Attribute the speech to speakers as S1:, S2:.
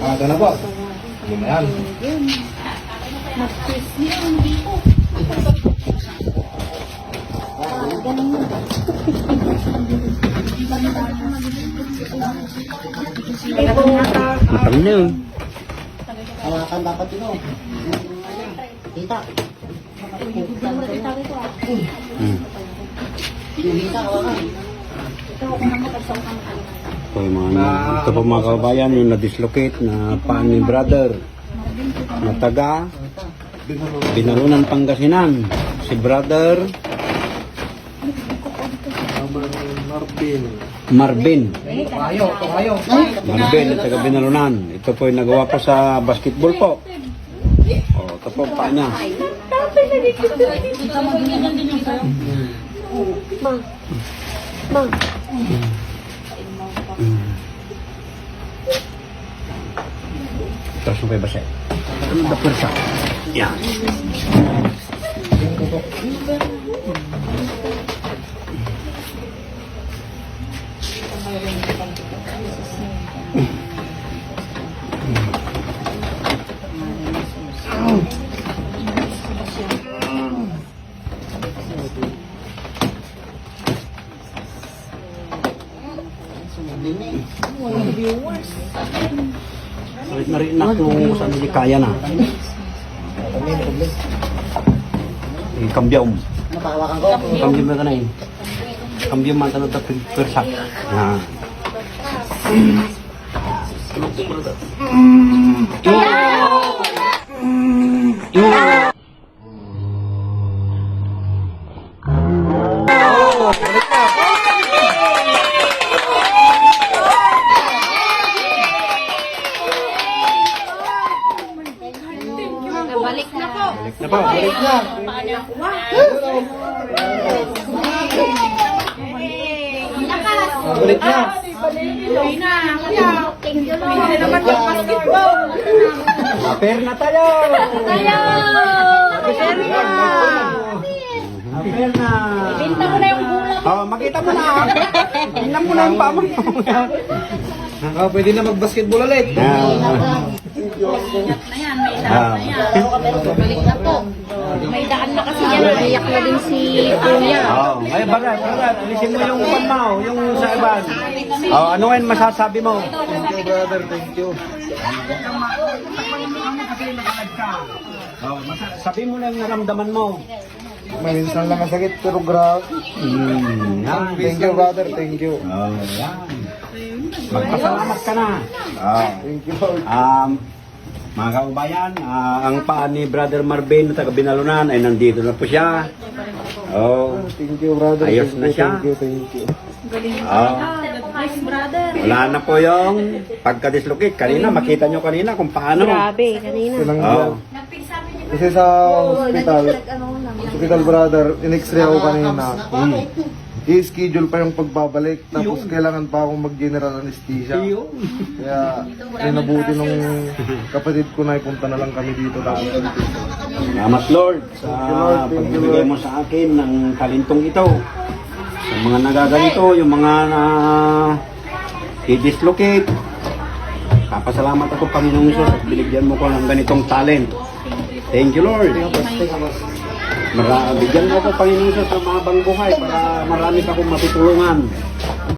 S1: Ito na po. Yan.
S2: Mag-kiss niya, hindi po. Ganun mo.
S3: Matang na yun.
S1: Hawakan dapat ito. Kita. Kita, hawakan.
S3: So, yung mga, ito po mga kababayan, yung na-dislocate na paan ni brother na taga Binalunan, Pangasinan. Si brother Marvin. Marvin, taga Binalunan. Ito po yung nagawa po sa basketball po. O, ito po pa niya. Terus sampai basah. Udah persa. Ya. Salit na rin na kung saan hindi kaya na. Kambyom. Kambyom na kanay. Kambyom man tanong tapos persak. Nah.
S2: Balik na po.
S3: Balik na po. Balik na.
S1: Balik na.
S3: Aper na tayo. Aper na.
S2: Binta mo na yung gula.
S3: Oh, makita mo na. Tingnan mo na yung pamo.
S1: Pwede na mag-basketball ulit.
S2: Ingat na yan, may daan na yan. Balik na po. May daan na kasi yan. Naiyak na din si Kuya.
S3: Oh, ay barat. Alisin mo yung pan mo, yung sa iban. Oh, ano ngayon masasabi mo?
S1: Thank you, brother. Thank you.
S3: Oh, sabi mo na yung naramdaman mo.
S1: Minsan lang masakit, pero grabe.
S3: Yan.
S1: Thank you, brother. Thank you.
S3: Oh, yan. Magpasalamat ka na.
S1: Thank you, Lord.
S3: Mga kaubayan, ang paan ni Brother Marvin na taga Binalunan ay nandito na po siya. Oh,
S1: Thank you, brother.
S3: Ayos na siya.
S1: Thank you.
S3: oh.
S2: Nice, brother.
S3: Wala na po yung pagka-dislocate. Kanina, makita nyo kanina kung paano.
S2: Grabe, kanina.
S1: Silang
S3: Oh.
S1: kasi sa hospital, brother, in-x-ray ako kanina. I-schedule pa yung pagbabalik, tapos kailangan pa akong mag-general anesthesia. Kaya, nabuti nung kapatid ko na ipunta na lang kami dito. Tapos,
S3: Salamat Lord sa pagbibigay mo sa akin ng talentong ito. Sa mga nagaganito, yung mga i-dislocate. Kapasalamat ako Panginoong Isus at binigyan mo ko ng ganitong talent. Thank you Lord. Bigyan mo ko Panginoong Isus ng mahabang buhay para marami pa akong matutulungan.